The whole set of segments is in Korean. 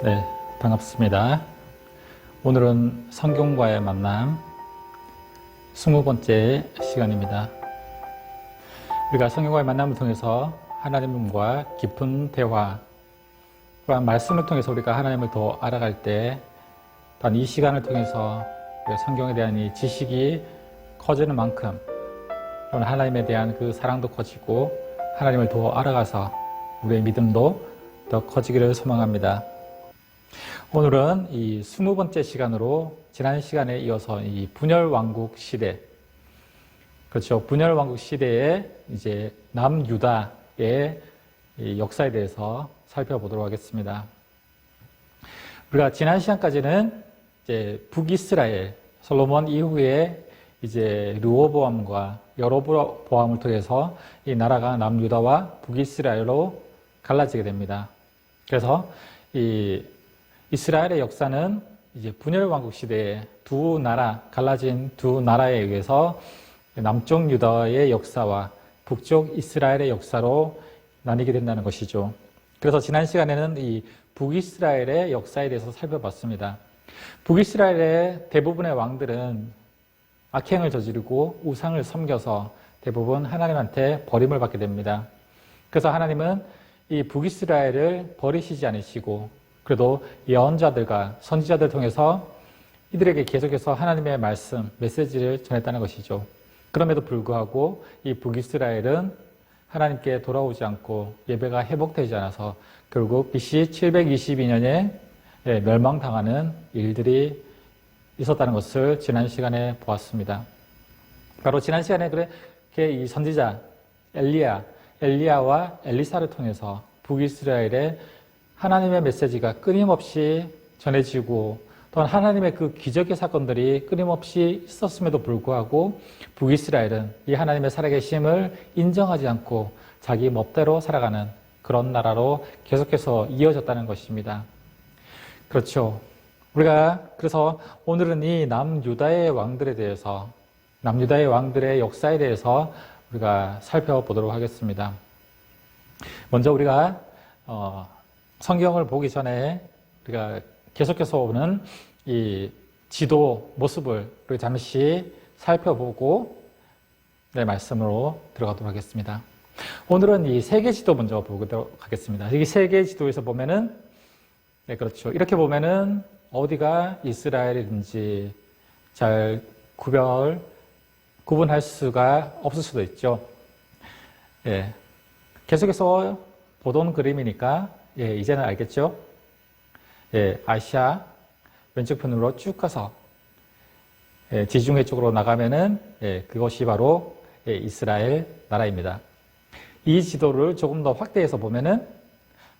네, 반갑습니다. 오늘은 성경과의 만남 20번째 시간입니다. 우리가 성경과의 만남을 통해서 하나님과 깊은 대화, 또한 말씀을 통해서 우리가 하나님을 더 알아갈 때, 또한 이 시간을 통해서 성경에 대한 이 지식이 커지는 만큼 또는 하나님에 대한 그 사랑도 커지고 하나님을 더 알아가서 우리의 믿음도 더 커지기를 소망합니다. 오늘은 이 20번째 시간으로 지난 시간에 이어서 이 분열왕국 시대, 그렇죠. 분열왕국 시대에 이제 남유다의 역사에 대해서 살펴보도록 하겠습니다. 우리가 지난 시간까지는 이제 북이스라엘, 솔로몬 이후에 이제 르호보암과 여로보암을 통해서 이 나라가 남유다와 북이스라엘로 갈라지게 됩니다. 그래서 이 이스라엘의 역사는 이제 분열왕국 시대에 두 나라, 갈라진 두 나라에 의해서 남쪽 유다의 역사와 북쪽 이스라엘의 역사로 나뉘게 된다는 것이죠. 그래서 지난 시간에는 이 북이스라엘의 역사에 대해서 살펴봤습니다. 북이스라엘의 대부분의 왕들은 악행을 저지르고 우상을 섬겨서 대부분 하나님한테 버림을 받게 됩니다. 그래서 하나님은 이 북이스라엘을 버리시지 않으시고 그래도 예언자들과 선지자들 통해서 이들에게 계속해서 하나님의 말씀, 메시지를 전했다는 것이죠. 그럼에도 불구하고 이 북이스라엘은 하나님께 돌아오지 않고 예배가 회복되지 않아서 결국 BC 722년에 멸망당하는 일들이 있었다는 것을 지난 시간에 보았습니다. 바로 지난 시간에 그렇게 이 선지자 엘리야와 엘리사를 통해서 북이스라엘의 하나님의 메시지가 끊임없이 전해지고 또한 하나님의 그 기적의 사건들이 끊임없이 있었음에도 불구하고 북이스라엘은 이 하나님의 살아계심을 인정하지 않고 자기 멋대로 살아가는 그런 나라로 계속해서 이어졌다는 것입니다. 그렇죠. 우리가 그래서 오늘은 이 남유다의 왕들에 대해서, 남유다의 왕들의 역사에 대해서 우리가 살펴보도록 하겠습니다. 먼저 우리가 성경을 보기 전에 우리가 계속해서 오는 이 지도 모습을 우리 잠시 살펴보고 말씀으로 들어가도록 하겠습니다. 오늘은 이 세계 지도 먼저 보도록 하겠습니다. 이 세계 지도에서 보면은 그렇죠. 이렇게 보면은 어디가 이스라엘인지 잘 구분할 수가 없을 수도 있죠. 계속해서 보던 그림이니까 이제는 알겠죠? 아시아 왼쪽편으로 쭉 가서 지중해 쪽으로 나가면은 그것이 바로 이스라엘 나라입니다. 이 지도를 조금 더 확대해서 보면은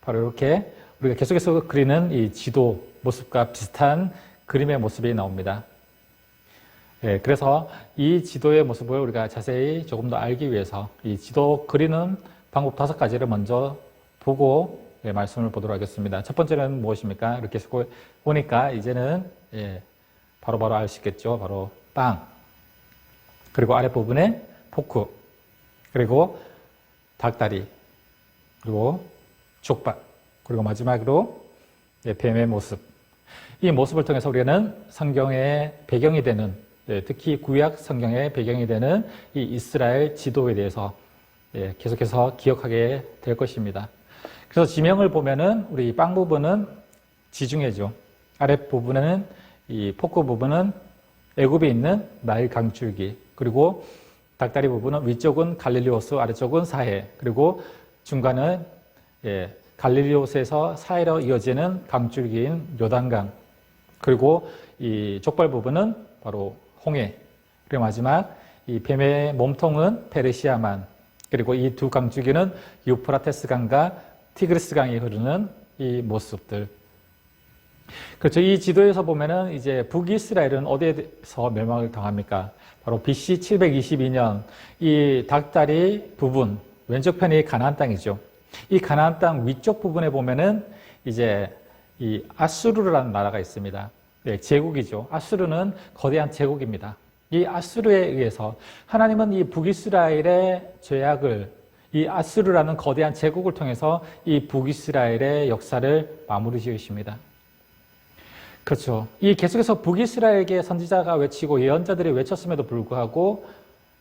바로 이렇게 우리가 계속해서 그리는 이 지도 모습과 비슷한 그림의 모습이 나옵니다. 그래서 이 지도의 모습을 우리가 자세히 조금 더 알기 위해서 이 지도 그리는 방법 5가지를 먼저 보고 말씀을 보도록 하겠습니다. 첫 번째는 무엇입니까? 이렇게 보니까 이제는 바로바로 알 수 있겠죠. 바로 빵, 그리고 아랫부분에 포크, 그리고 닭다리, 그리고 족발, 그리고 마지막으로 뱀의 모습. 이 모습을 통해서 우리는 성경의 배경이 되는, 특히 구약 성경의 배경이 되는 이 이스라엘 지도에 대해서 계속해서 기억하게 될 것입니다. 그래서 지명을 보면은 우리 빵 부분은 지중해죠. 아랫 부분은 이 포크 부분은 애굽에 있는 나일 강줄기, 그리고 닭다리 부분은 위쪽은 갈릴리호수, 아래쪽은 사해, 그리고 중간은 갈릴리호수에서 사해로 이어지는 강줄기인 요단강, 그리고 이 족발 부분은 바로 홍해, 그리고 마지막 이 뱀의 몸통은 페르시아만, 그리고 이 두 강줄기는 유프라테스 강과 티그리스 강이 흐르는 이 모습들. 그렇죠. 이 지도에서 보면은 이제 북이스라엘은 어디에서 멸망을 당합니까? 바로 BC 722년 이 닭다리 부분, 왼쪽 편이 가나안 땅이죠. 이 가나안 땅 위쪽 부분에 보면은 이제 이 아수르라는 나라가 있습니다. 제국이죠. 아수르는 거대한 제국입니다. 이 아수르에 의해서 하나님은 이 북이스라엘의 죄악을 이 아수르라는 거대한 제국을 통해서 이 북이스라엘의 역사를 마무리 지으십니다. 그렇죠. 이 계속해서 북이스라엘에게 선지자가 외치고 예언자들이 외쳤음에도 불구하고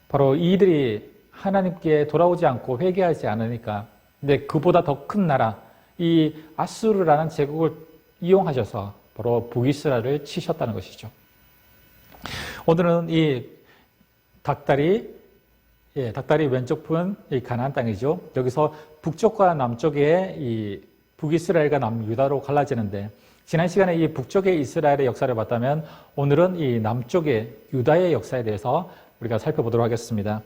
바로 이들이 하나님께 돌아오지 않고 회개하지 않으니까, 근데 그보다 더 큰 나라, 이 아수르라는 제국을 이용하셔서 바로 북이스라엘을 치셨다는 것이죠. 오늘은 이 닭다리 왼쪽 분 이 가나안 땅이죠. 여기서 북쪽과 남쪽에 이 북이스라엘과 남유다로 갈라지는데, 지난 시간에 이 북쪽의 이스라엘의 역사를 봤다면 오늘은 이 남쪽의 유다의 역사에 대해서 우리가 살펴보도록 하겠습니다.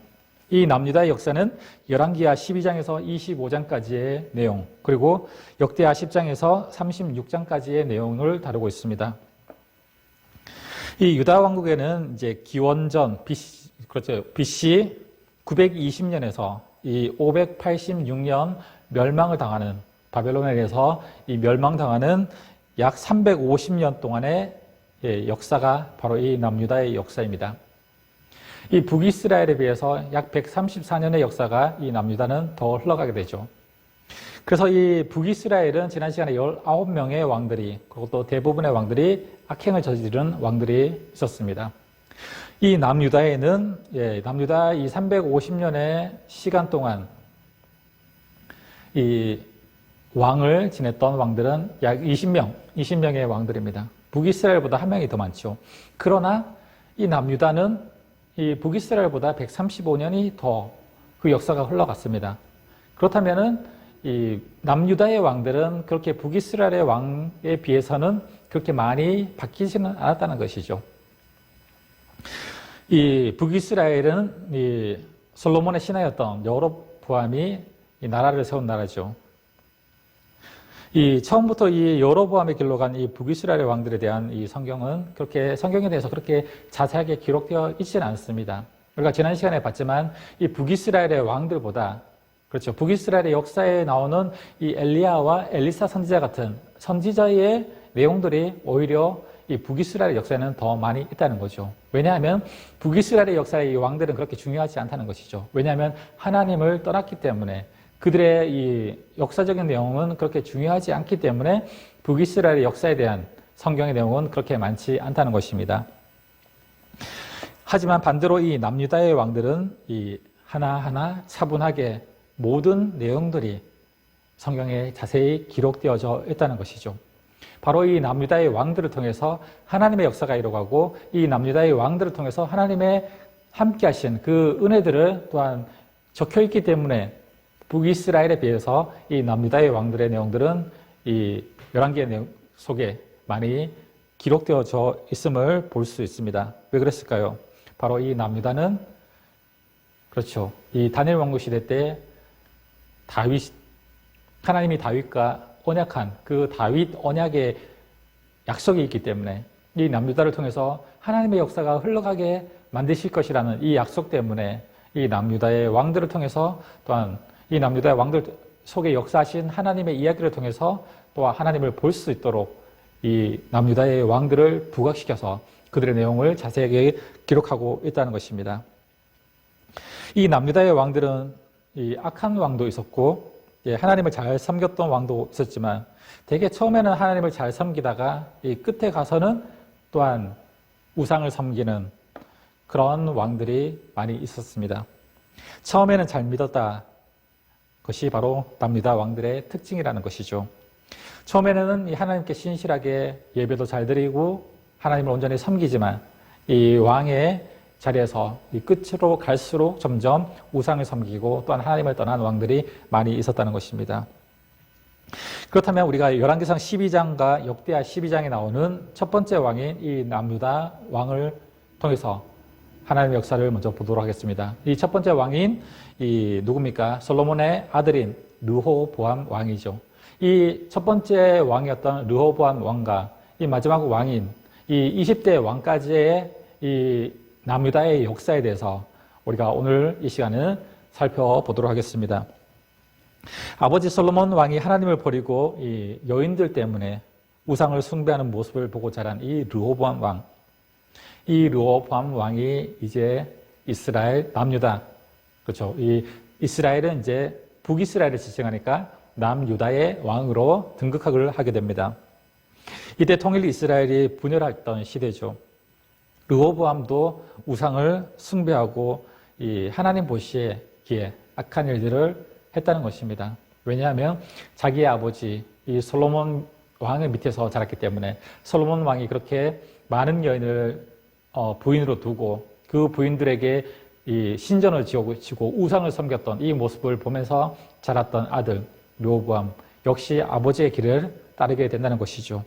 이 남유다의 역사는 열왕기하 12장에서 25장까지의 내용, 그리고 역대하 10장에서 36장까지의 내용을 다루고 있습니다. 이 유다 왕국에는 이제 기원전 BC 920년에서 이 586년 멸망을 당하는, 바벨론에 의해서 이 멸망당하는 약 350년 동안의 역사가 바로 이 남유다의 역사입니다. 이 북이스라엘에 비해서 약 134년의 역사가 이 남유다는 더 흘러가게 되죠. 그래서 이 북이스라엘은 지난 시간에 19명의 왕들이, 그리고 또 대부분의 왕들이 악행을 저지른 왕들이 있었습니다. 이 남유다에는, 남유다 이 350년의 시간 동안 이 왕을 지냈던 왕들은 약 20명의 왕들입니다. 북이스라엘보다 한 명이 더 많죠. 그러나 이 남유다는 이 북이스라엘보다 135년이 더 그 역사가 흘러갔습니다. 그렇다면은 이 남유다의 왕들은 그렇게 북이스라엘의 왕에 비해서는 그렇게 많이 바뀌지는 않았다는 것이죠. 이 북이스라엘은 이 솔로몬의 신하였던 여로보암이 이 나라를 세운 나라죠. 이 처음부터 이 여로보암의 길로 간 이 북이스라엘의 왕들에 대한 이 성경은 그렇게, 성경에 대해서 그렇게 자세하게 기록되어 있지는 않습니다. 우리가 지난 시간에 봤지만 이 북이스라엘의 왕들보다, 그렇죠, 북이스라엘의 역사에 나오는 이 엘리야와 엘리사 선지자 같은 선지자의 내용들이 오히려 이 북이스라엘 역사에는 더 많이 있다는 거죠. 왜냐하면 북이스라엘의 역사의 이 왕들은 그렇게 중요하지 않다는 것이죠. 왜냐하면 하나님을 떠났기 때문에, 그들의 이 역사적인 내용은 그렇게 중요하지 않기 때문에 북이스라엘의 역사에 대한 성경의 내용은 그렇게 많지 않다는 것입니다. 하지만 반대로 이 남유다의 왕들은 이 하나하나 차분하게 모든 내용들이 성경에 자세히 기록되어져 있다는 것이죠. 바로 이 남유다의 왕들을 통해서 하나님의 역사가 이루어가고, 이 남유다의 왕들을 통해서 하나님의 함께 하신 그 은혜들을 또한 적혀 있기 때문에 북이스라엘에 비해서 이 남유다의 왕들의 내용들은 이 열왕기의 내용 속에 많이 기록되어져 있음을 볼 수 있습니다. 왜 그랬을까요? 바로 이 남유다는, 그렇죠, 이 다니엘 왕국 시대 때 하나님이 다윗과 언약한 그 다윗 언약의 약속이 있기 때문에 이 남유다를 통해서 하나님의 역사가 흘러가게 만드실 것이라는 이 약속 때문에 이 남유다의 왕들을 통해서, 또한 이 남유다의 왕들 속에 역사하신 하나님의 이야기를 통해서 또한 하나님을 볼 수 있도록 이 남유다의 왕들을 부각시켜서 그들의 내용을 자세하게 기록하고 있다는 것입니다. 이 남유다의 왕들은 이 악한 왕도 있었고, 하나님을 잘 섬겼던 왕도 있었지만, 되게 처음에는 하나님을 잘 섬기다가 이 끝에 가서는 또한 우상을 섬기는 그런 왕들이 많이 있었습니다. 처음에는 잘 믿었다, 것이 바로 남유다 왕들의 특징이라는 것이죠. 처음에는 하나님께 신실하게 예배도 잘 드리고 하나님을 온전히 섬기지만, 이 왕의 자리에서 이 끝으로 갈수록 점점 우상을 섬기고 또한 하나님을 떠난 왕들이 많이 있었다는 것입니다. 그렇다면 우리가 열왕기상 12장과 역대하 12장에 나오는 첫 번째 왕인 이 남유다 왕을 통해서 하나님의 역사를 먼저 보도록 하겠습니다. 이 첫 번째 왕인 이 누굽니까? 솔로몬의 아들인 르호보암 왕이죠. 이 첫 번째 왕이었던 르호보암 왕과 이 마지막 왕인 이 20대 왕까지의 이 남유다의 역사에 대해서 우리가 오늘 이 시간을 살펴보도록 하겠습니다. 아버지 솔로몬 왕이 하나님을 버리고 이 여인들 때문에 우상을 숭배하는 모습을 보고 자란 이 르호보암 왕. 이 르호보암 왕이 이제 이스라엘, 남유다, 그렇죠. 이 이스라엘은 이제 북이스라엘을 지칭하니까 남유다의 왕으로 등극을 하게 됩니다. 이때 통일 이스라엘이 분열했던 시대죠. 르호보암도 우상을 숭배하고 이 하나님 보시기에 악한 일들을 했다는 것입니다. 왜냐하면 자기의 아버지 이 솔로몬 왕의 밑에서 자랐기 때문에 솔로몬 왕이 그렇게 많은 여인을 부인으로 두고 그 부인들에게 이 신전을 지고 우상을 섬겼던 이 모습을 보면서 자랐던 아들 르호보암 역시 아버지의 길을 따르게 된다는 것이죠.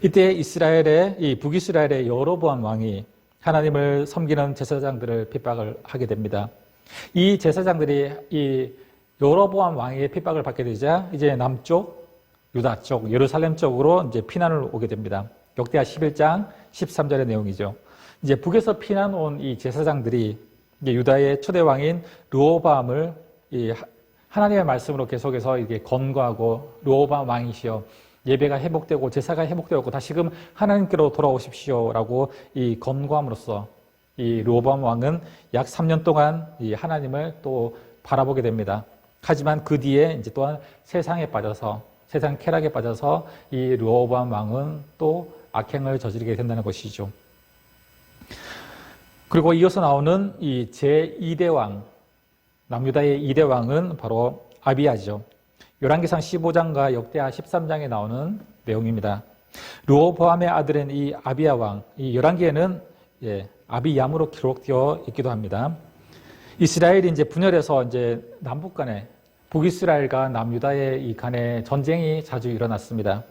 이때 이 북이스라엘의 여로보암 왕이 하나님을 섬기는 제사장들을 핍박을 하게 됩니다. 이 제사장들이 이 여로보암 왕의 핍박을 받게 되자 이제 남쪽 유다 쪽 예루살렘 쪽으로 이제 피난을 오게 됩니다. 역대하 11장 13절의 내용이죠. 이제 북에서 피난 온 이 제사장들이 이제 유다의 초대 왕인 르호보암을 이 하나님의 말씀으로 계속해서 이게 권고하고 르호보암 왕이시여 예배가 회복되고 제사가 회복되었고 다시금 하나님께로 돌아오십시오라고 이 권고함으로써 이 르호보암 왕은 약 3년 동안 이 하나님을 또 바라보게 됩니다. 하지만 그 뒤에 이제 또한 세상 쾌락에 빠져서 이 르호보암 왕은 또 악행을 저지르게 된다는 것이죠. 그리고 이어서 나오는 이 제2대 왕, 남유다의 2대 왕은 바로 아비야죠. 열왕기상 15장과 역대하 13장에 나오는 내용입니다. 르호보암의 아들인 이 아비야 왕, 이 열왕기에는 아비얌으로 기록되어 있기도 합니다. 이스라엘이 이제 분열해서 이제 남북 간에 북이스라엘과 남유다의 이 간에 전쟁이 자주 일어났습니다.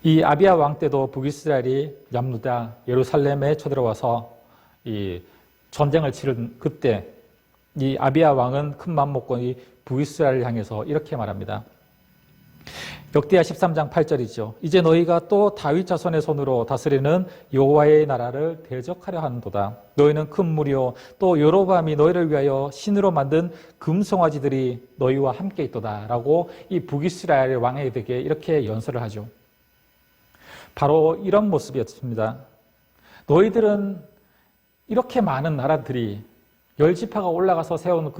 이 아비야 왕 때도 북이스라엘이 남유다 예루살렘에 쳐들어와서 이 전쟁을 치른 그때 이 아비야 왕은 큰 맘 먹고 이 북이스라엘을 향해서 이렇게 말합니다. 역대하 13장 8절이죠. 이제 너희가 또 다윗 자손의 손으로 다스리는 여호와의 나라를 대적하려 하는도다. 너희는 큰 무리요 또 여로보암이 너희를 위하여 신으로 만든 금송아지들이 너희와 함께 있도다 라고 이 북이스라엘 왕에게 이렇게 연설을 하죠. 바로 이런 모습이었습니다. 너희들은 이렇게 많은 나라들이 10지파가 올라가서 세운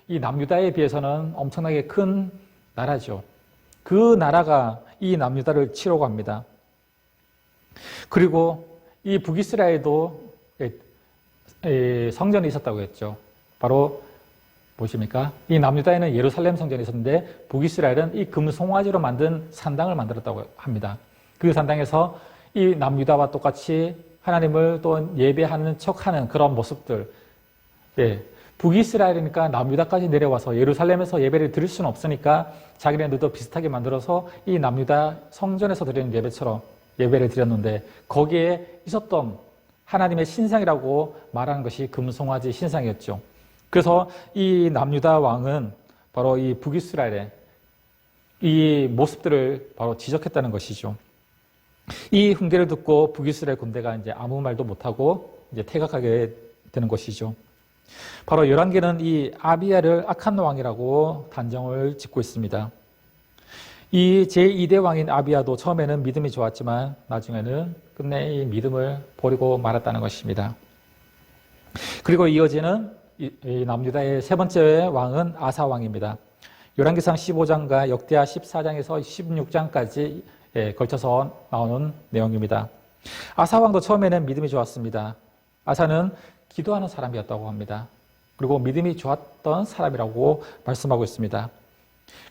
이 남유다에 비해서는 엄청나게 큰 나라죠. 그 나라가 이 남유다를 치려고 합니다. 그리고 이 북이스라엘도 성전이 있었다고 했죠. 바로 보십니까? 이 남유다에는 예루살렘 성전이 있었는데 북이스라엘은 이 금송아지로 만든 산당을 만들었다고 합니다. 그 산당에서 이 남유다와 똑같이 하나님을 또 예배하는 척하는 그런 모습들. 북이스라엘이니까 남유다까지 내려와서 예루살렘에서 예배를 드릴 수는 없으니까 자기네들도 비슷하게 만들어서 이 남유다 성전에서 드리는 예배처럼 예배를 드렸는데 거기에 있었던 하나님의 신상이라고 말하는 것이 금송아지 신상이었죠. 그래서 이 남유다 왕은 바로 이 북이스라엘의 이 모습들을 바로 지적했다는 것이죠. 이 훈계를 듣고 북이스라엘 군대가 이제 아무 말도 못하고 이제 퇴각하게 되는 것이죠. 바로 열왕기는 이 아비야를 악한 왕이라고 단정을 짓고 있습니다. 이 제2대 왕인 아비야도 처음에는 믿음이 좋았지만 나중에는 끝내 이 믿음을 버리고 말았다는 것입니다. 그리고 이어지는 이 남유다의 세 번째 왕은 아사 왕입니다. 열왕기상 15장과 역대하 14장에서 16장까지 걸쳐서 나오는 내용입니다. 아사 왕도 처음에는 믿음이 좋았습니다. 아사는 기도하는 사람이었다고 합니다. 그리고 믿음이 좋았던 사람이라고 말씀하고 있습니다.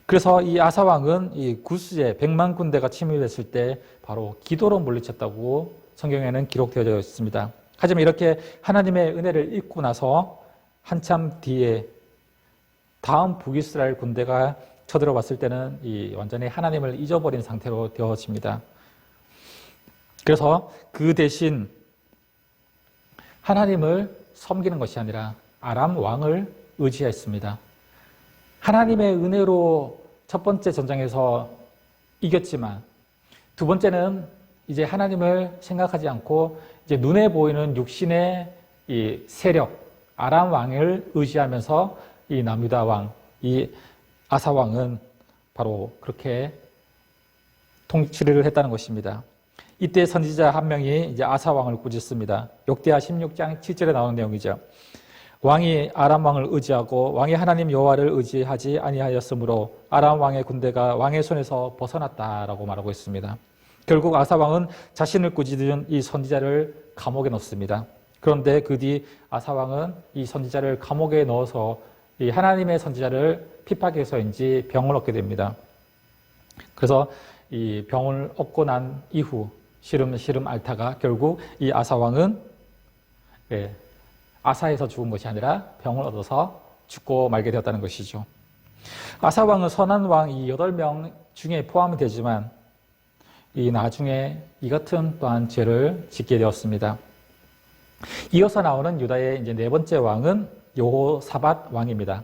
그래서 이 아사 왕은 이 구스의 100만 군대가 침입했을 때 바로 기도로 물리쳤다고 성경에는 기록되어 있습니다. 하지만 이렇게 하나님의 은혜를 잊고 나서 한참 뒤에 다음 북이스라엘 군대가 쳐들어왔을 때는 이 완전히 하나님을 잊어버린 상태로 되어집니다. 그래서 그 대신 하나님을 섬기는 것이 아니라 아람 왕을 의지했습니다. 하나님의 은혜로 첫 번째 전쟁에서 이겼지만 두 번째는 이제 하나님을 생각하지 않고 이제 눈에 보이는 육신의 이 세력, 아람 왕을 의지하면서 이 남유다 왕, 이 아사 왕은 바로 그렇게 통치를 했다는 것입니다. 이때 선지자 한 명이 이제 아사 왕을 꾸짖습니다. 역대하 16장 7절에 나오는 내용이죠. 왕이 아람 왕을 의지하고 왕이 하나님 여호와를 의지하지 아니하였으므로 아람 왕의 군대가 왕의 손에서 벗어났다라고 말하고 있습니다. 결국 아사 왕은 자신을 꾸짖은 이 선지자를 감옥에 넣습니다. 그런데 그 뒤 아사 왕은 이 선지자를 감옥에 넣어서 이 하나님의 선지자를 핍박해서인지 병을 얻게 됩니다. 그래서 이 병을 얻고 난 이후 시름 앓다가 결국 이 아사 왕은 아사에서 죽은 것이 아니라 병을 얻어서 죽고 말게 되었다는 것이죠. 아사 왕은 선한 왕 이 8명 중에 포함이 되지만 이 나중에 이 같은 또한 죄를 짓게 되었습니다. 이어서 나오는 유다의 이제 네 번째 왕은 여호사밧 왕입니다.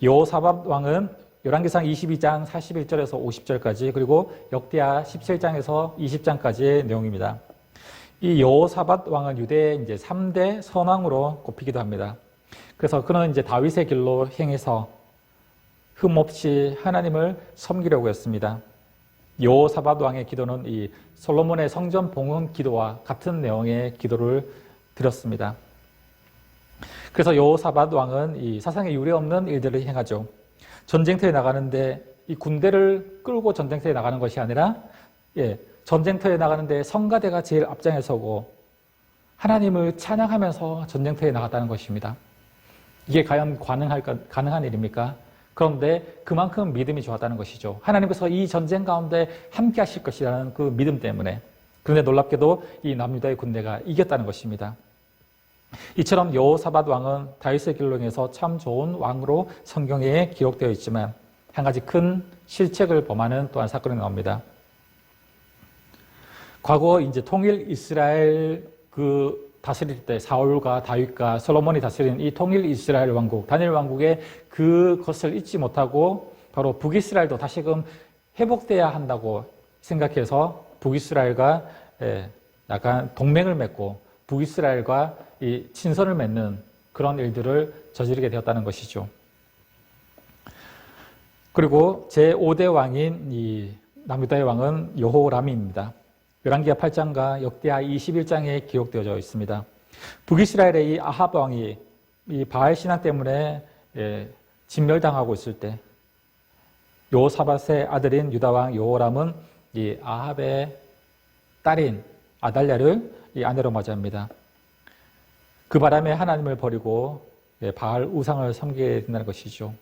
여호사밧 왕은 열왕기상 22장 41절에서 50절까지 그리고 역대하 17장에서 20장까지의 내용입니다. 이 여호사밧 왕은 유대의 이제 3대 선왕으로 꼽히기도 합니다. 그래서 그는 이제 다윗의 길로 행해서 흠없이 하나님을 섬기려고 했습니다. 여호사밧 왕의 기도는 이 솔로몬의 성전 봉헌 기도와 같은 내용의 기도를 드렸습니다. 그래서 여호사밧 왕은 이 사상에 유례없는 일들을 행하죠. 전쟁터에 나가는데 이 군대를 끌고 전쟁터에 나가는 것이 아니라 전쟁터에 나가는데 성가대가 제일 앞장에 서고 하나님을 찬양하면서 전쟁터에 나갔다는 것입니다. 이게 과연 가능한 일입니까? 그런데 그만큼 믿음이 좋았다는 것이죠. 하나님께서 이 전쟁 가운데 함께 하실 것이라는 그 믿음 때문에. 그런데 놀랍게도 이 남유다의 군대가 이겼다는 것입니다. 이처럼 여호사밧 왕은 다윗의 길로 행해서 참 좋은 왕으로 성경에 기록되어 있지만 한 가지 큰 실책을 범하는 또한 사건이 나옵니다. 과거 이제 통일 이스라엘 다스릴 때 사울과 다윗과 솔로몬이 다스린 이 통일 이스라엘 왕국, 단일 왕국의 그것을 잊지 못하고 바로 북이스라엘도 다시금 회복돼야 한다고 생각해서 북이스라엘과 약간 동맹을 맺고 북이스라엘과 이 친선을 맺는 그런 일들을 저지르게 되었다는 것이죠. 그리고 제5대 왕인 이 남유다의 왕은 여호람입니다. 열왕기하 8장과 역대하 21장에 기록되어져 있습니다. 북이스라엘의 이 아합 왕이 이 바알 신앙 때문에 진멸당하고 있을 때 여호사밧의 아들인 유다 왕 여호람은 이 아합의 딸인 아달랴를 이 아내로 맞이합니다. 그 바람에 하나님을 버리고 바알 우상을 섬기게 된다는 것이죠.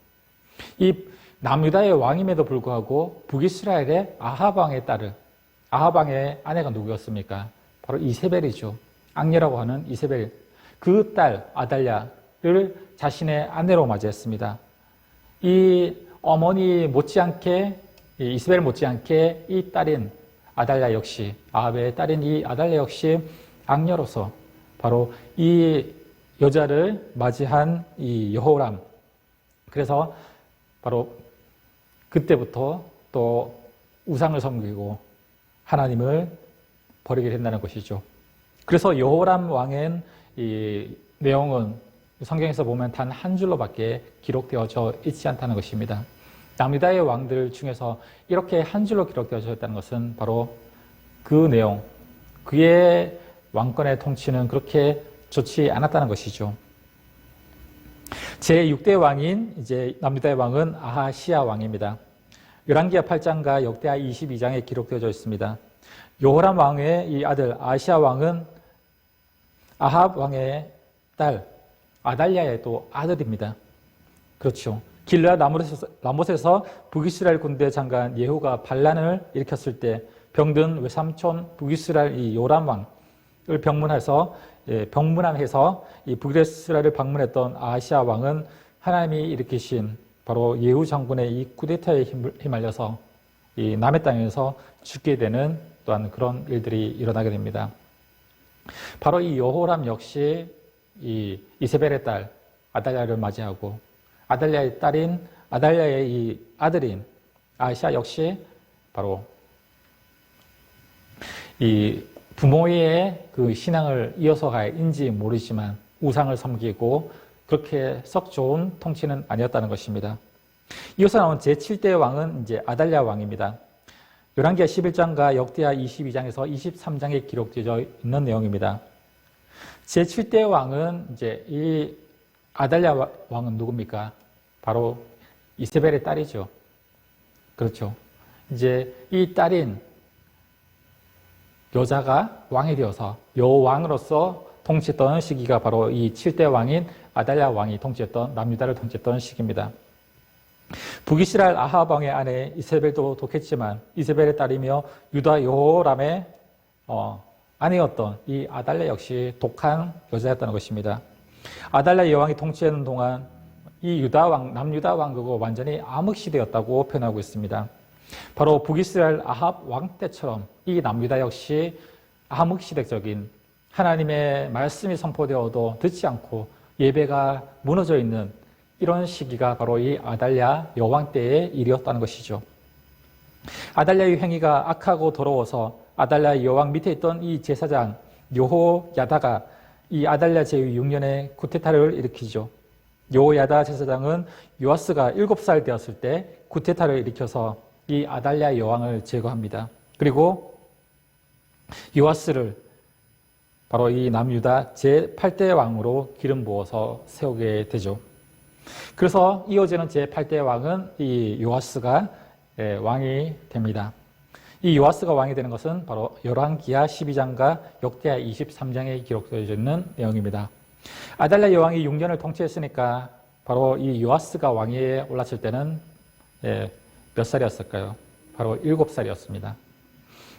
이 남유다의 왕임에도 불구하고 북이스라엘의 아합 왕의 딸을 아합 왕의 아내가 누구였습니까? 바로 이세벨이죠. 악녀라고 하는 이세벨. 그 딸 아달랴를 자신의 아내로 맞이했습니다. 이 어머니 못지않게 이세벨 못지않게 이 딸인 아달랴 역시 아합의 딸인 이 아달랴 역시 악녀로서 바로 이 여자를 맞이한 이 여호람. 그래서 바로 그때부터 또 우상을 섬기고 하나님을 버리게 된다는 것이죠. 그래서 여호람 왕의 이 내용은 성경에서 보면 단 한 줄로밖에 기록되어져 있지 않다는 것입니다. 남유다의 왕들 중에서 이렇게 한 줄로 기록되어져 있다는 것은 바로 그 내용, 그의 왕권의 통치는 그렇게 좋지 않았다는 것이죠. 제6대 왕인 이제 남유다의 왕은 아하시야 왕입니다. 열왕기하 8장과 역대하 22장에 기록되어져 있습니다. 여호람 왕의 이 아들 아하시야 왕은 아합 왕의 딸 아달랴의 또 아들입니다. 그렇죠. 길르앗 라못에서 북이스라엘 군대 장관 예후가 반란을 일으켰을 때 병든 외삼촌 북이스라엘 이 요람 왕을 병문해서 이 북이스라엘을 방문했던 아하시야 왕은 하나님이 일으키신 바로 예후 장군의 이 쿠데타에 휘말려서 이 남의 땅에서 죽게 되는 또한 그런 일들이 일어나게 됩니다. 바로 이 여호람 역시 이 이세벨의 딸 아달랴를 맞이하고 아달랴의 딸인 아달랴의 이 아들인 아하시야 역시 바로 이 부모의 그 신앙을 이어서 갈인지 모르지만 우상을 섬기고 그렇게 썩 좋은 통치는 아니었다는 것입니다. 이어서 나온 제7대 왕은 이제 아달랴 왕입니다. 열왕기하 11장과 역대하 22장에서 23장에 기록되어 있는 내용입니다. 제7대 왕은 이제 이 아달랴 왕은 누굽니까? 바로 이세벨의 딸이죠. 그렇죠. 이제 이 딸인 여자가 왕이 되어서 여왕으로서 통치했던 시기가 바로 이 7대 왕인 아달랴 왕이 통치했던 남유다를 통치했던 시기입니다. 북이스라엘 아합 왕의 아내 이세벨도 독했지만 이세벨의 딸이며 유다 여호람의 아내였던 이 아달랴 역시 독한 여자였다는 것입니다. 아달랴 여왕이 통치하는 동안 이 유다 왕, 남유다 왕국은 완전히 암흑시대였다고 표현하고 있습니다. 바로 북이스라엘 아합 왕 때처럼 이 남유다 역시 암흑시대적인 하나님의 말씀이 선포되어도 듣지 않고 예배가 무너져 있는 이런 시기가 바로 이 아달랴 여왕 때의 일이었다는 것이죠. 아달랴의 행위가 악하고 더러워서 아달랴 여왕 밑에 있던 이 제사장 여호야다가 이 아달랴 제6년에 쿠데타를 일으키죠. 여호야다 제사장은 요아스가 7살 되었을 때 쿠데타를 일으켜서 이 아달랴 여왕을 제거합니다. 그리고 요아스를 바로 이 남유다 제8대 왕으로 기름 부어서 세우게 되죠. 그래서 이어지는 제8대 왕은 이 요아스가 왕이 됩니다. 이 요아스가 왕이 되는 것은 바로 열왕기하 12장과 역대하 23장에 기록되어 있는 내용입니다. 아달랴 여왕이 6년을 통치했으니까 바로 이 요아스가 왕위에 올랐을 때는 몇 살이었을까요? 바로 7살이었습니다.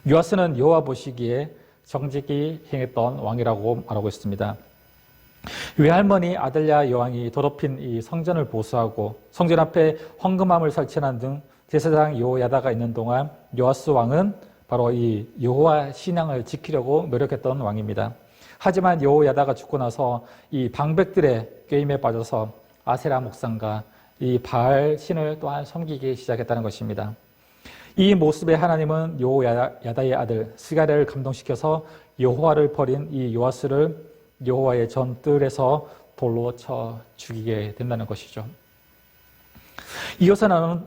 요아스는 여호와 보시기에 정직히 행했던 왕이라고 말하고 있습니다. 외할머니 아달랴 여왕이 더럽힌 이 성전을 보수하고 성전 앞에 헌금함을 설치하는 등 제사장 여호야다가 있는 동안 요아스 왕은 바로 이 여호와 신앙을 지키려고 노력했던 왕입니다. 하지만 여호야다가 죽고 나서 이 방백들의 꾀임에 빠져서 아세라 목상과 이 바알 신을 또한 섬기기 시작했다는 것입니다. 이 모습에 하나님은 여호야다의 아들 스가랴를 감동시켜서 여호와를 버린 이 요아스를 여호와의 전뜰에서 돌로 쳐 죽이게 된다는 것이죠. 이어서 나오는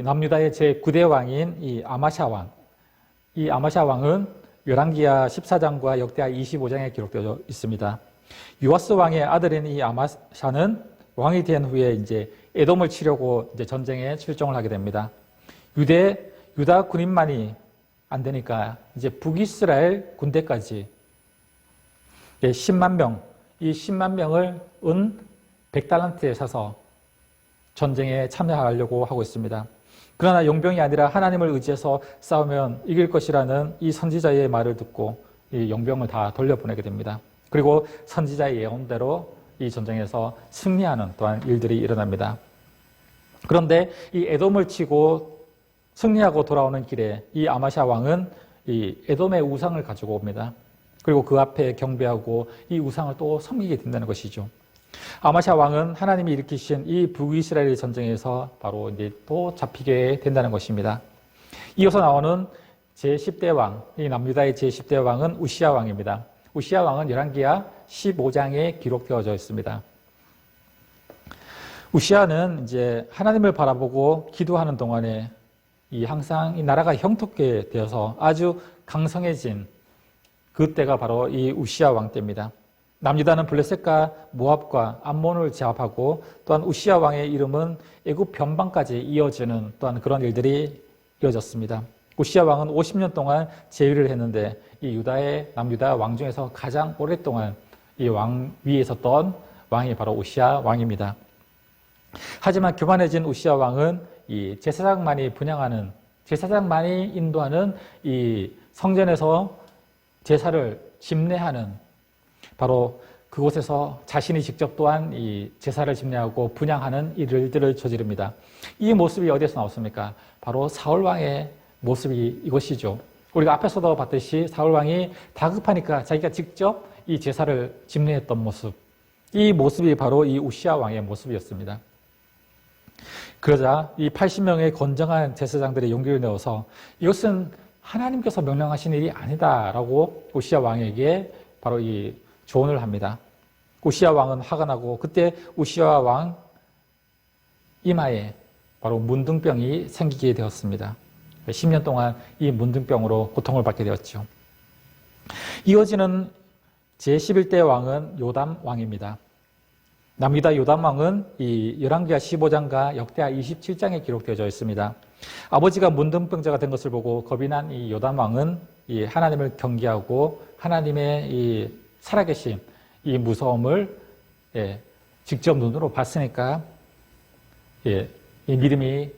남유다의 제9대 왕인 이 아마샤 왕. 이 아마샤 왕은 열왕기하 14장과 역대하 25장에 기록되어 있습니다. 요아스 왕의 아들인 이 아마샤는 왕이 된 후에 이제 에돔을 치려고 이제 전쟁에 출정을 하게 됩니다. 유다 군인만이 안 되니까 이제 북이스라엘 군대까지 10만 명, 이 10만 명을 은 100달란트에 사서 전쟁에 참여하려고 하고 있습니다. 그러나 용병이 아니라 하나님을 의지해서 싸우면 이길 것이라는 이 선지자의 말을 듣고 이 용병을 다 돌려보내게 됩니다. 그리고 선지자의 예언대로 이 전쟁에서 승리하는 또한 일들이 일어납니다. 그런데 이 에돔을 치고 승리하고 돌아오는 길에 이 아마샤 왕은 이 에돔의 우상을 가지고 옵니다. 그리고 그 앞에 경배하고 이 우상을 또 섬기게 된다는 것이죠. 아마샤 왕은 하나님이 일으키신 이 북이스라엘 전쟁에서 바로 이제 또 잡히게 된다는 것입니다. 이어서 나오는 제10대 왕, 이 남유다의 제10대 왕은 우시야 왕입니다. 우시야 왕은 열왕기하 15장에 기록되어져 있습니다. 우시야는 이제 하나님을 바라보고 기도하는 동안에 항상 이 나라가 형통케 되어서 아주 강성해진 그때가 바로 이 우시야 왕 때입니다. 남유다는 블레셋과 모압과 암몬을 제압하고 또한 우시야 왕의 이름은 애굽 변방까지 이어지는 또한 그런 일들이 이어졌습니다. 우시야 왕은 50년 동안 제위를 했는데 이 남유다 왕 중에서 가장 오랫동안 이 왕 위에 있었던 왕이 바로 우시야 왕입니다. 하지만 교만해진 우시야 왕은 이 제사장만이 인도하는 이 성전에서 제사를 집례하는 바로 그곳에서 자신이 직접 또한 이 제사를 집례하고 분향하는 일들을 저지릅니다. 이 모습이 어디에서 나왔습니까? 바로 사울왕의 모습이 이것이죠. 우리가 앞에서도 봤듯이 사울왕이 다급하니까 자기가 직접 이 제사를 집례했던 모습, 이 모습이 바로 이 우시야 왕의 모습이었습니다. 그러자 이 80명의 건정한 제사장들의 용기를 내어서 이것은 하나님께서 명령하신 일이 아니다라고 우시야 왕에게 바로 이 조언을 합니다. 우시야 왕은 화가 나고 그때 우시야 왕 이마에 바로 문둥병이 생기게 되었습니다. 10년 동안 이 문둥병으로 고통을 받게 되었죠. 이어지는 제11대 왕은 요담 왕입니다. 남유다 요담 왕은 이 열왕기하 15장과 역대하 27장에 기록되어져 있습니다. 아버지가 문둥병자가 된 것을 보고 겁이 난 이 요담 왕은 이 하나님을 경계하고 하나님의 이 살아계심, 이 무서움을 직접 눈으로 봤으니까 이 믿음이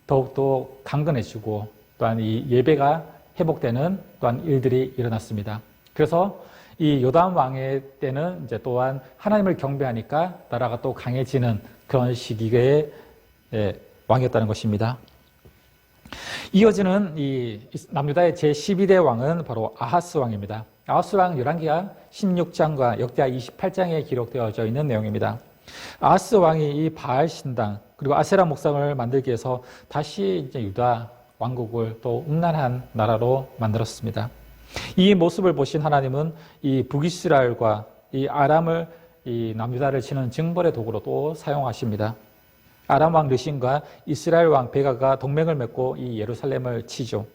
더욱더 강건해지고 또한 이 예배가 회복되는 또한 일들이 일어났습니다. 그래서 이 요담 왕의 때는 이제 또한 하나님을 경배하니까 나라가 또 강해지는 그런 시기의 왕이었다는 것입니다. 이어지는 이 남유다의 제12대 왕은 바로 아하스 왕입니다. 아하스 왕 열왕기하 16장과 역대하 28장에 기록되어져 있는 내용입니다. 아하스 왕이 이 바알 신당 그리고 아세라 목상을 만들기 위해서 다시 이제 유다 왕국을 또 음란한 나라로 만들었습니다. 이 모습을 보신 하나님은 이 북이스라엘과 이 아람을 이 남유다를 치는 징벌의 도구로 또 사용하십니다. 아람 왕 르신과 이스라엘 왕 베가가 동맹을 맺고 이 예루살렘을 치죠.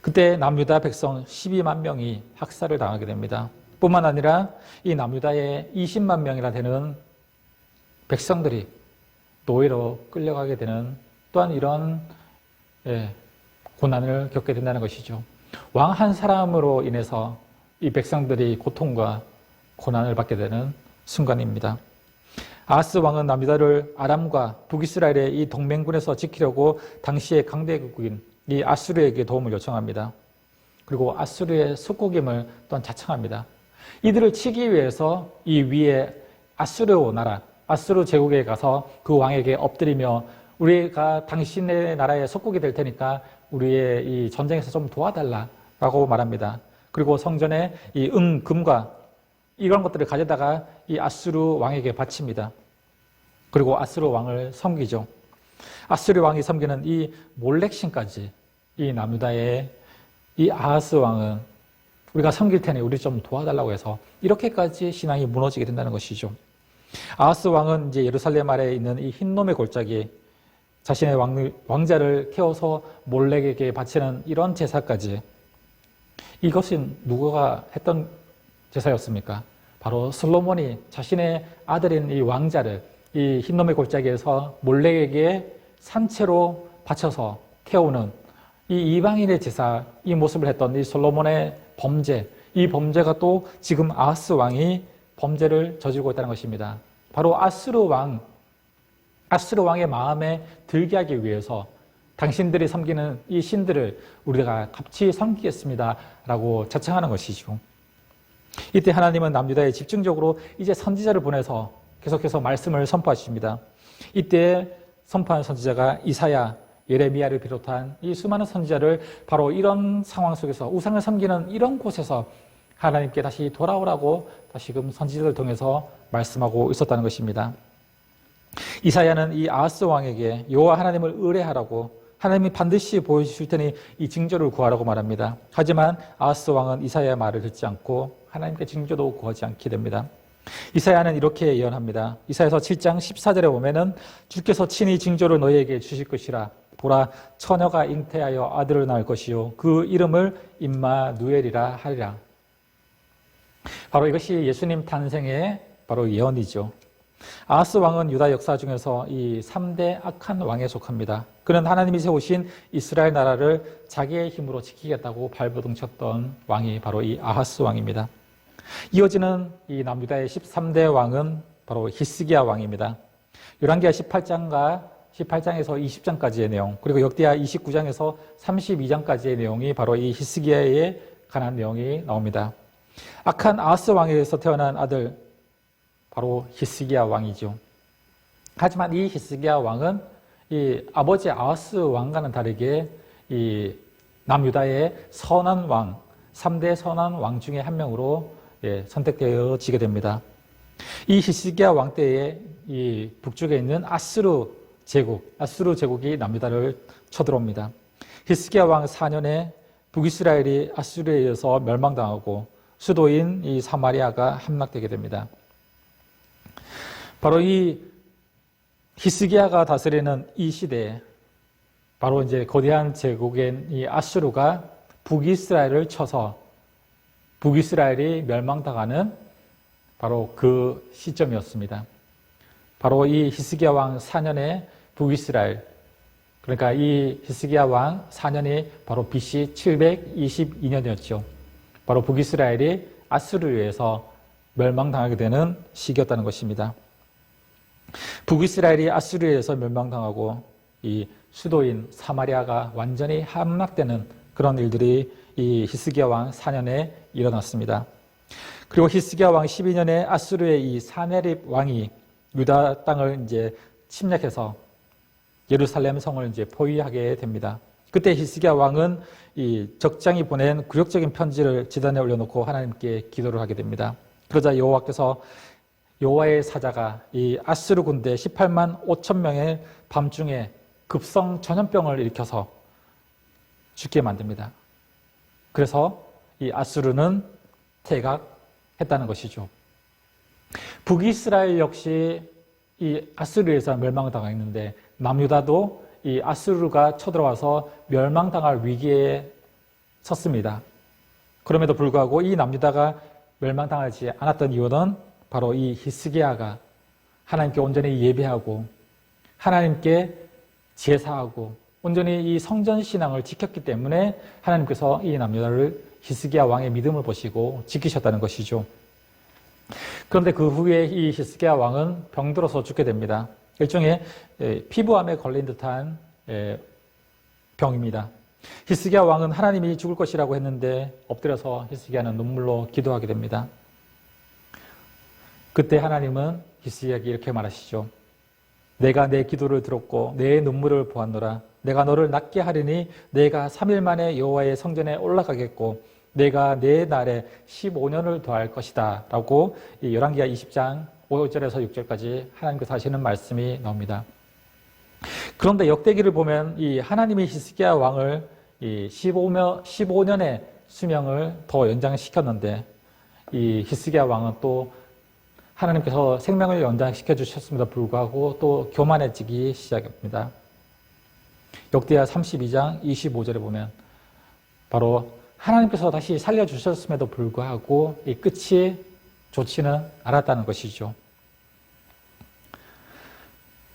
그때 남유다 백성 12만 명이 학살을 당하게 됩니다. 뿐만 아니라 이 남유다의 20만 명이나 되는 백성들이 노예로 끌려가게 되는 또한 이런 고난을 겪게 된다는 것이죠. 왕 한 사람으로 인해서 이 백성들이 고통과 고난을 받게 되는 순간입니다. 아하스 왕은 남유다를 아람과 북이스라엘의 이 동맹군에서 지키려고 당시의 강대국인 이 아수르에게 도움을 요청합니다. 그리고 아수르의 속국임을 또한 자청합니다. 이들을 치기 위해서 이 위에 아수르 나라, 아수르 제국에 가서 그 왕에게 엎드리며 우리가 당신의 나라의 속국이 될 테니까 우리의 이 전쟁에서 좀 도와달라라고 말합니다. 그리고 성전에 이 금과 이런 것들을 가져다가 이 아수르 왕에게 바칩니다. 그리고 아수르 왕을 섬기죠. 아수르 왕이 섬기는 이 몰렉신까지 이 남유다의 이 아하스 왕은 우리가 섬길 테니 우리 좀 도와달라고 해서 이렇게까지 신앙이 무너지게 된다는 것이죠. 아하스 왕은 이제 예루살렘 아래에 있는 이 흰놈의 골짜기 자신의 왕자를 태워서 몰렉에게 바치는 이런 제사까지 이것은 누가 했던 제사였습니까? 바로 솔로몬이 자신의 아들인 이 왕자를 이 흰놈의 골짜기에서 몰렉에게 산채로 바쳐서 태우는 이 이방인의 제사, 이 모습을 했던 이 솔로몬의 범죄, 이 범죄가 또 지금 아하스 왕이 범죄를 저지르고 있다는 것입니다. 바로 아수르 왕의 마음에 들게 하기 위해서 당신들이 섬기는 이 신들을 우리가 같이 섬기겠습니다 라고 자청하는 것이죠. 이때 하나님은 남유다에 집중적으로 이제 선지자를 보내서 계속해서 말씀을 선포하십니다. 이때 선포한 선지자가 이사야, 예레미야를 비롯한 이 수많은 선지자를 바로 이런 상황 속에서 우상을 섬기는 이런 곳에서 하나님께 다시 돌아오라고 다시금 선지자를 통해서 말씀하고 있었다는 것입니다. 이사야는 이 아하스 왕에게 여호와 하나님을 의뢰하라고 하나님이 반드시 보여주실 테니 이 징조를 구하라고 말합니다. 하지만 아하스 왕은 이사야의 말을 듣지 않고 하나님께 징조도 구하지 않게 됩니다. 이사야는 이렇게 예언합니다. 이사야서 7장 14절에 보면은 주께서 친히 징조를 너희에게 주실 것이라. 보라, 처녀가 잉태하여 아들을 낳을 것이요 그 이름을 임마누엘이라 하리라. 바로 이것이 예수님 탄생의 바로 예언이죠. 아하스 왕은 유다 역사 중에서 이 3대 악한 왕에 속합니다. 그는 하나님이 세우신 이스라엘 나라를 자기의 힘으로 지키겠다고 발버둥 쳤던 왕이 바로 이 아하스 왕입니다. 이어지는 이 남유다의 13대 왕은 바로 히스기야 왕입니다. 열왕기하 18장에서 20장까지의 내용, 그리고 역대하 29장에서 32장까지의 내용이 바로 이 히스기야에 관한 내용이 나옵니다. 악한 아하스 왕에서 태어난 아들 바로 히스기야 왕이죠. 하지만 이 히스기야 왕은 이 아버지 아하스 왕과는 다르게 이 남유다의 선한 왕, 3대 선한 왕 중에 한 명으로 선택되어지게 됩니다. 이 히스기야 왕 때에 이 북쪽에 있는 아수르 제국이 남유다를 쳐들어옵니다. 히스기야 왕 4년에 북이스라엘이 아수르에 의해서 멸망당하고 수도인 이 사마리아가 함락되게 됩니다. 바로 이 히스기야가 다스리는 이 시대에 바로 이제 거대한 제국인 이 아수르가 북이스라엘을 쳐서 북이스라엘이 멸망당하는 바로 그 시점이었습니다. 바로 이 히스기야 왕 4년에 북이스라엘, 그러니까 이 히스기야 왕 4년이 바로 BC 722년이었죠. 바로 북이스라엘이 아수르에 의해서 멸망당하게 되는 시기였다는 것입니다. 북이스라엘이 아수르에 의해서 멸망당하고 이 수도인 사마리아가 완전히 함락되는 그런 일들이 이 히스기야 왕 4년에 일어났습니다. 그리고 히스기야 왕 12년에 아수르의 이 사네립 왕이 유다 땅을 이제 침략해서 예루살렘 성을 이제 포위하게 됩니다. 그때 히스기야 왕은 이 적장이 보낸 굴욕적인 편지를 지단에 올려놓고 하나님께 기도를 하게 됩니다. 그러자 여호와께서 여호와의 사자가 이 아수르 군대 18만 5천 명의 밤중에 급성 전염병을 일으켜서 죽게 만듭니다. 그래서 이 아수르는 퇴각했다는 것이죠. 북이스라엘 역시 이 아수르에서 멸망당했는데 남유다도 이 아수르가 쳐들어와서 멸망당할 위기에 섰습니다. 그럼에도 불구하고 이 남유다가 멸망당하지 않았던 이유는 바로 이 히스기야가 하나님께 온전히 예배하고 하나님께 제사하고 온전히 이 성전 신앙을 지켰기 때문에 하나님께서 이 남유다를 히스기야 왕의 믿음을 보시고 지키셨다는 것이죠. 그런데 그 후에 이 히스기야 왕은 병들어서 죽게 됩니다. 일종의 피부암에 걸린 듯한 병입니다. 히스기야 왕은 하나님이 죽을 것이라고 했는데 엎드려서 히스기야는 눈물로 기도하게 됩니다. 그때 하나님은 히스기야에게 이렇게 말하시죠. 내가 내 기도를 들었고 내 눈물을 보았노라. 내가 너를 낫게 하리니 내가 3일 만에 여호와의 성전에 올라가겠고 내가 내 날에 15년을 더할 것이다 라고 이 열왕기하 20장 5절에서 6절까지 하나님께서 하시는 말씀이 나옵니다. 그런데 역대기를 보면 이 하나님이 히스기야 왕을 이 15년의 수명을 더 연장시켰는데 이 히스기야 왕은 또 하나님께서 생명을 연장시켜 주셨음에도 불구하고 또 교만해지기 시작합니다. 역대하 32장 25절에 보면 바로 하나님께서 다시 살려주셨음에도 불구하고 이 끝이 좋지는 않았다는 것이죠.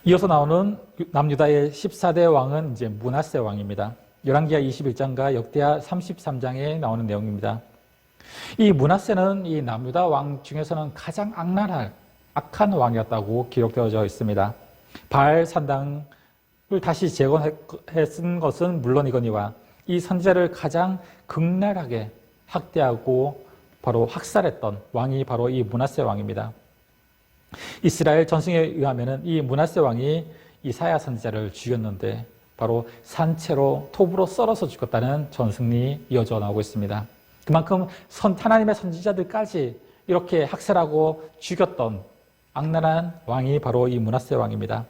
이어서 나오는 남유다의 14대 왕은 이제 므낫세 왕입니다. 열왕기하 21장과 역대하 33장에 나오는 내용입니다. 이 므낫세는 이 남유다 왕 중에서는 가장 악한 왕이었다고 기록되어져 있습니다. 바알 산당을 다시 재건했은 것은 물론이거니와 이 선지자를 가장 극렬하게 학대하고 바로 학살했던 왕이 바로 이 므낫세 왕입니다. 이스라엘 전승에 의하면 이 므낫세 왕이 이사야 선지자를 죽였는데 바로 산채로 톱으로 썰어서 죽였다는 전승이 이어져 나오고 있습니다. 그만큼 하나님의 선지자들까지 이렇게 학살하고 죽였던 악랄한 왕이 바로 이 므낫세 왕입니다.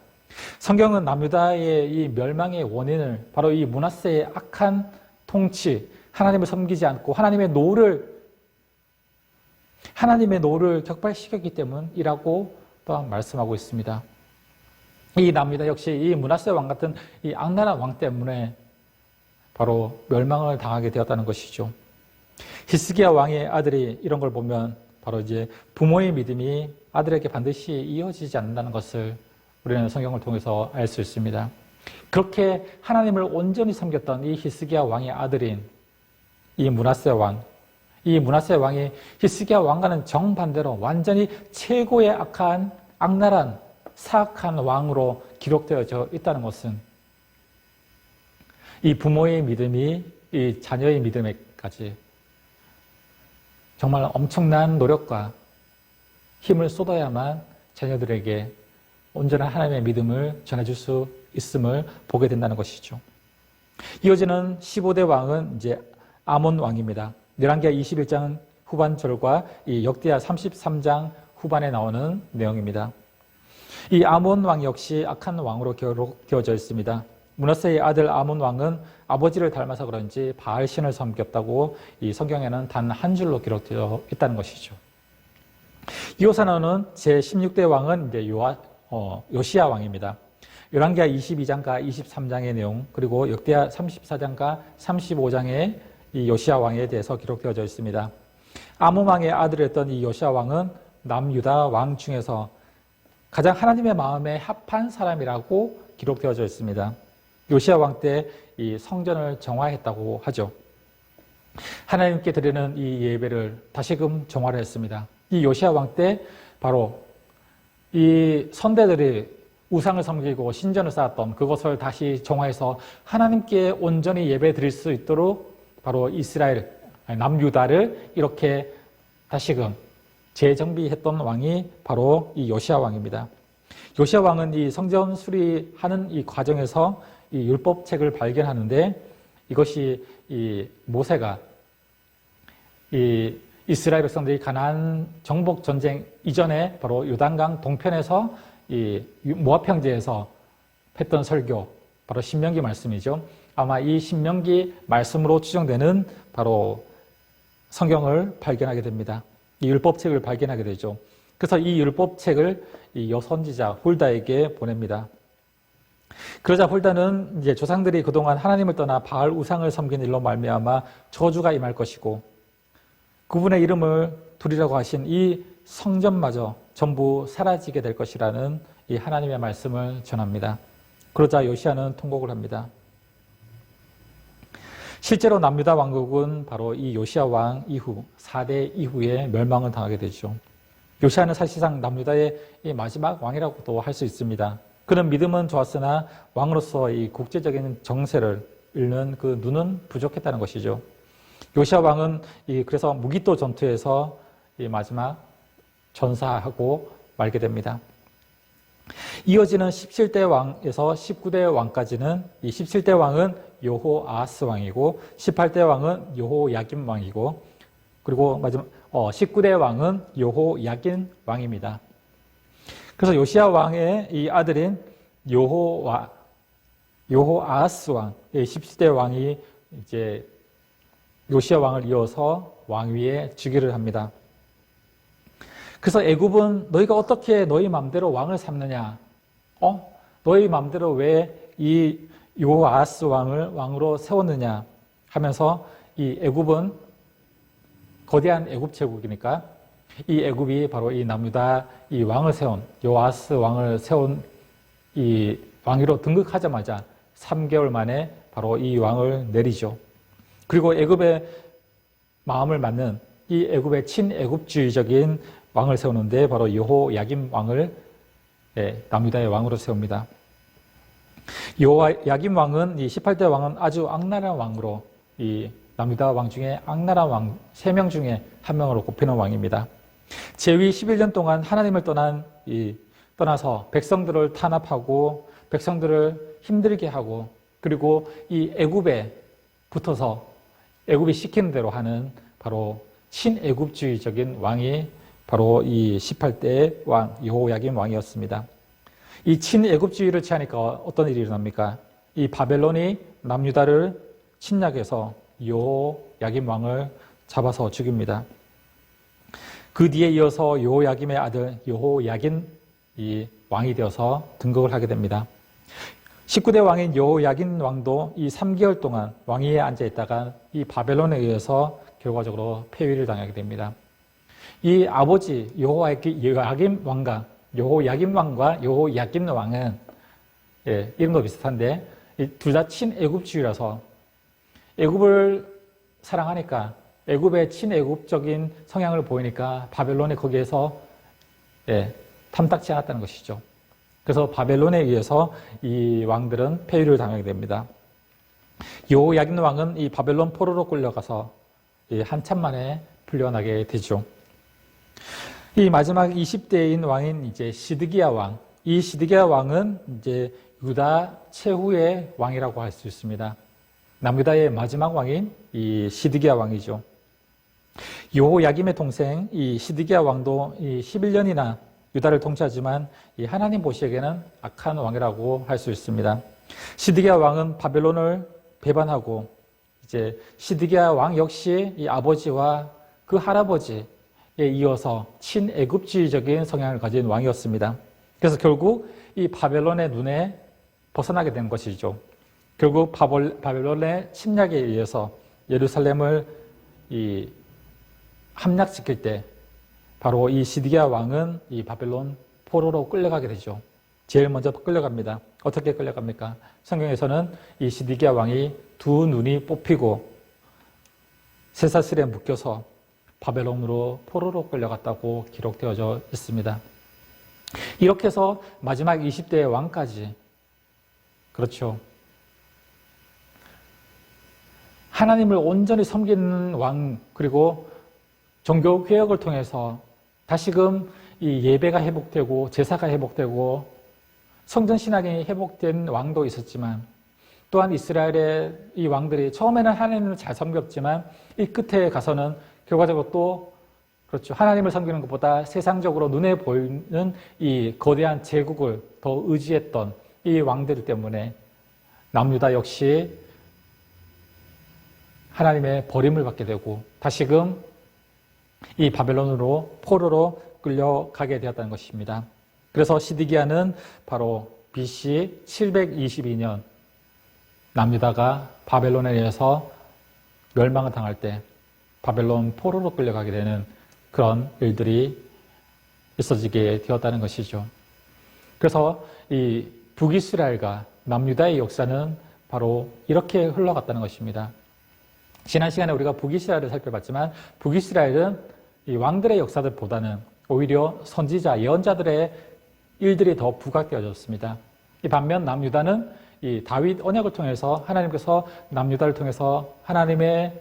성경은 남유다의 이 멸망의 원인을 바로 이 므낫세의 악한 통치, 하나님을 섬기지 않고 하나님의 노를 격발시켰기 때문이라고 또한 말씀하고 있습니다. 이 남유다 역시 이 므낫세 왕 같은 이 악랄한 왕 때문에 바로 멸망을 당하게 되었다는 것이죠. 히스기야 왕의 아들이 이런 걸 보면 바로 이제 부모의 믿음이 아들에게 반드시 이어지지 않는다는 것을 우리는 성경을 통해서 알 수 있습니다. 그렇게 하나님을 온전히 섬겼던 이 히스기야 왕의 아들인 이 므낫세 왕, 이 므낫세 왕이 히스기야 왕과는 정반대로 완전히 최고의 악랄한 사악한 왕으로 기록되어져 있다는 것은 이 부모의 믿음이 이 자녀의 믿음에까지 정말 엄청난 노력과 힘을 쏟아야만 자녀들에게 온전한 하나님의 믿음을 전해줄 수 있음을 보게 된다는 것이죠. 이어지는 15대 왕은 이제 아몬 왕입니다. 열왕기하 21장 후반절과 이 역대하 33장 후반에 나오는 내용입니다. 이 아몬 왕 역시 악한 왕으로 기록되어져 있습니다. 므낫세의 아들 아몬 왕은 아버지를 닮아서 그런지 바알 신을 섬겼다고 이 성경에는 단 한 줄로 기록되어 있다는 것이죠. 이어서 나오는 제16대 왕은 이제 요시야 왕입니다. 열왕기하 22장과 23장의 내용, 그리고 역대하 34장과 35장의 이 요시야 왕에 대해서 기록되어져 있습니다. 아몬 왕의 아들이었던 이 요시야 왕은 남유다 왕 중에서 가장 하나님의 마음에 합한 사람이라고 기록되어져 있습니다. 요시야 왕 때 이 성전을 정화했다고 하죠. 하나님께 드리는 이 예배를 다시금 정화를 했습니다. 이 요시야 왕 때 바로 이 선대들이 우상을 섬기고 신전을 쌓았던 그것을 다시 정화해서 하나님께 온전히 예배 드릴 수 있도록 바로 이스라엘, 남유다를 이렇게 다시금 재정비했던 왕이 바로 이 요시야 왕입니다. 요시야 왕은 이 성전 수리하는 이 과정에서 이 율법책을 발견하는데 이것이 이 모세가 이 이스라엘 백성들이 가나안 정복 전쟁 이전에 바로 요단강 동편에서 이 모압 형제에서 했던 설교, 바로 신명기 말씀이죠. 아마 이 신명기 말씀으로 추정되는 바로 성경을 발견하게 됩니다. 이 율법책을 발견하게 되죠. 그래서 이 율법책을 이 여선지자 홀다에게 보냅니다. 그러자 홀다는 이제 조상들이 그동안 하나님을 떠나 바알 우상을 섬긴 일로 말미암아 저주가 임할 것이고 그분의 이름을 두리라고 하신 이 성전마저 전부 사라지게 될 것이라는 이 하나님의 말씀을 전합니다. 그러자 요시야는 통곡을 합니다. 실제로 남유다 왕국은 바로 이 요시야 왕 이후 4대 이후에 멸망을 당하게 되죠. 요시야는 사실상 남유다의 이 마지막 왕이라고도 할 수 있습니다. 그는 믿음은 좋았으나 왕으로서 이 국제적인 정세를 읽는 그 눈은 부족했다는 것이죠. 요시야 왕은 그래서 무기토 전투에서 이 마지막 전사하고 말게 됩니다. 이어지는 17대 왕에서 19대 왕까지는 이 17대 왕은 여호아하스 왕이고 18대 왕은 여호야김 왕이고 그리고 마지막 19대 왕은 여호야긴 왕입니다. 그래서 요시야 왕의 이 아들인 여호아하스 왕, 17대 왕이 이제 요시야 왕을 이어서 왕위에 즉위를 합니다. 그래서 애굽은 너희가 어떻게 너희 마음대로 왕을 삼느냐? 너희 마음대로 왜 이 여호아하스 왕을 왕으로 세웠느냐? 하면서 이 애굽은 거대한 애굽 제국이니까 이 애굽이 바로 이 남유다 이 왕을 세운 여호아하스 왕을 세운 이 왕위로 등극하자마자 3개월 만에 바로 이 왕을 내리죠. 그리고 애굽의 마음을 맞는 이 애굽의 친애굽주의적인 왕을 세우는데 바로 여호야김 왕을 남유다의 왕으로 세웁니다. 여호야김 왕은 이 18대 왕은 아주 악랄한 왕으로 이 남유다 왕 중에 악랄한 왕 3명 중에 한 명으로 꼽히는 왕입니다. 제위 11년 동안 하나님을 떠나서 백성들을 탄압하고 백성들을 힘들게 하고 그리고 이 애굽에 붙어서 애굽이 시키는 대로 하는 바로 친애굽주의적인 왕이 바로 이 18대 왕 여호야김 왕이었습니다. 이 친애굽주의를 취하니까 어떤 일이 일어납니까? 이 바벨론이 남유다를 침략해서 여호야김 왕을 잡아서 죽입니다. 그 뒤에 이어서 여호야김의 아들 여호야긴 이 왕이 되어서 등극을 하게 됩니다. 19대 왕인 여호야긴 왕도 이 3개월 동안 왕위에 앉아 있다가 이 바벨론에 의해서 결과적으로 폐위를 당하게 됩니다. 이 아버지 여호야김 왕과 여호야긴 왕은 이름도 비슷한데 둘 다 친애굽주의라서 애굽을 사랑하니까 애굽의 친애굽적인 성향을 보이니까 바벨론이 거기에서 탐탁지 않았다는 것이죠. 그래서 바벨론에 의해서 이 왕들은 폐위를 당하게 됩니다. 여호야긴 왕은 이 바벨론 포로로 끌려가서 한참 만에 풀려나게 되죠. 이 마지막 20대인 왕인 이제 시드기야 왕. 이 시드기야 왕은 이제 유다 최후의 왕이라고 할 수 있습니다. 남유다의 마지막 왕인 이 시드기야 왕이죠. 여호야김의 동생 이 시드기야 왕도 이 11년이나 유다를 통치하지만 이 하나님 보시기에는 악한 왕이라고 할 수 있습니다. 시드기야 왕은 바벨론을 배반하고 이제 시드기야 왕 역시 이 아버지와 그 할아버지에 이어서 친애굽주의적인 성향을 가진 왕이었습니다. 그래서 결국 이 바벨론의 눈에 벗어나게 된 것이죠. 결국 바벨론의 침략에 의해서 예루살렘을 함락시킬 때 바로 이 시드기야 왕은 이 바벨론 포로로 끌려가게 되죠. 제일 먼저 끌려갑니다. 어떻게 끌려갑니까? 성경에서는 이 시드기야 왕이 두 눈이 뽑히고 쇠사슬에 묶여서 바벨론으로 포로로 끌려갔다고 기록되어져 있습니다. 이렇게 해서 마지막 20대의 왕까지, 그렇죠, 하나님을 온전히 섬기는 왕, 그리고 종교 개혁을 통해서 다시금 이 예배가 회복되고 제사가 회복되고 성전 신앙이 회복된 왕도 있었지만, 또한 이스라엘의 이 왕들이 처음에는 하나님을 잘 섬겼지만 이 끝에 가서는 결과적으로 또, 그렇죠, 하나님을 섬기는 것보다 세상적으로 눈에 보이는 이 거대한 제국을 더 의지했던 이 왕들 때문에 남유다 역시 하나님의 버림을 받게 되고 다시금 이 바벨론으로 포로로 끌려가게 되었다는 것입니다. 그래서 시드기야는 바로 BC 722년 남유다가 바벨론에 의해서 멸망을 당할 때 바벨론 포로로 끌려가게 되는 그런 일들이 있어지게 되었다는 것이죠. 그래서 이 북이스라엘과 남유다의 역사는 바로 이렇게 흘러갔다는 것입니다. 지난 시간에 우리가 북이스라엘을 살펴봤지만 북이스라엘은 이 왕들의 역사들보다는 오히려 선지자, 예언자들의 일들이 더 부각되어졌습니다. 이 반면 남유다는 이 다윗 언약을 통해서 하나님께서 남유다를 통해서 하나님의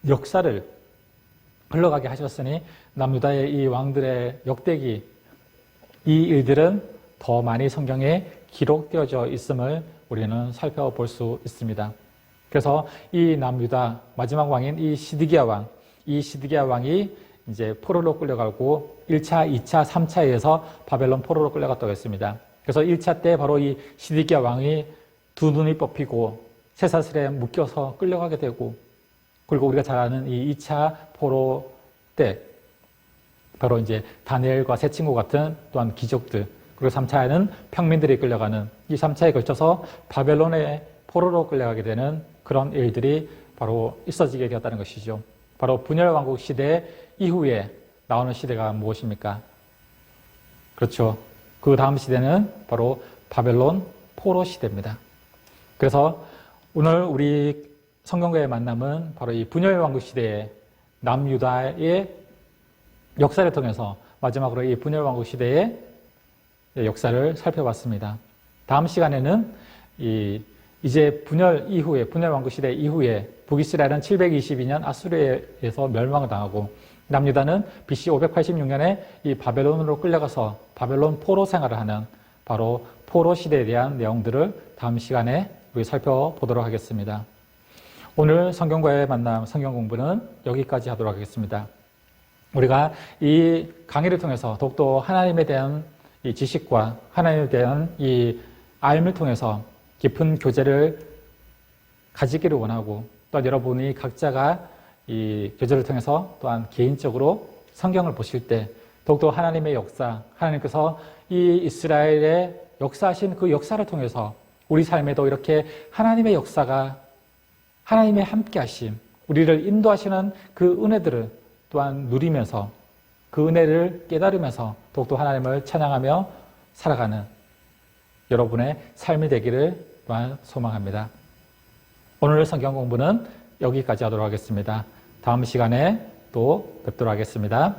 역사를 흘러가게 하셨으니 남유다의 이 왕들의 역대기, 이 일들은 더 많이 성경에 기록되어져 있음을 우리는 살펴볼 수 있습니다. 그래서 이 남유다 마지막 왕인 이 시드기야 왕이 이제 포로로 끌려가고 1차, 2차, 3차에서 바벨론 포로로 끌려갔다고 했습니다. 그래서 1차 때 바로 이 시드기야 왕이 두 눈이 뽑히고 쇠사슬에 묶여서 끌려가게 되고, 그리고 우리가 잘 아는 이 2차 포로 때 바로 이제 다니엘과 새 친구 같은 또한 귀족들, 그리고 3차에는 평민들이 끌려가는, 이 3차에 걸쳐서 바벨론의 포로로 끌려가게 되는 그런 일들이 바로 있어지게 되었다는 것이죠. 바로 분열왕국 시대 이후에 나오는 시대가 무엇입니까? 그렇죠. 그 다음 시대는 바로 바벨론 포로 시대입니다. 그래서 오늘 우리 성경과의 만남은 바로 이 분열왕국 시대의 남유다의 역사를 통해서 마지막으로 이 분열왕국 시대의 역사를 살펴봤습니다. 다음 시간에는 이제 분열왕국 시대 이후에 북이스라엘은 722년 아수르에서 멸망을 당하고 남유다는 BC 586년에 이 바벨론으로 끌려가서 바벨론 포로 생활을 하는 바로 포로 시대에 대한 내용들을 다음 시간에 우리 살펴보도록 하겠습니다. 오늘 성경과의 만남, 성경 공부는 여기까지 하도록 하겠습니다. 우리가 이 강의를 통해서 더욱더 하나님에 대한 이 지식과 하나님에 대한 이 알을 통해서 깊은 교제를 가지기를 원하고, 또한 여러분이 각자가 이 교제를 통해서 또한 개인적으로 성경을 보실 때 더욱더 하나님의 역사, 하나님께서 이 이스라엘의 역사하신 그 역사를 통해서 우리 삶에도 이렇게 하나님의 역사가, 하나님의 함께 하심, 우리를 인도하시는 그 은혜들을 또한 누리면서 그 은혜를 깨달으면서 더욱더 하나님을 찬양하며 살아가는 여러분의 삶이 되기를 또한 소망합니다. 오늘 성경 공부는 여기까지 하도록 하겠습니다. 다음 시간에 또 뵙도록 하겠습니다.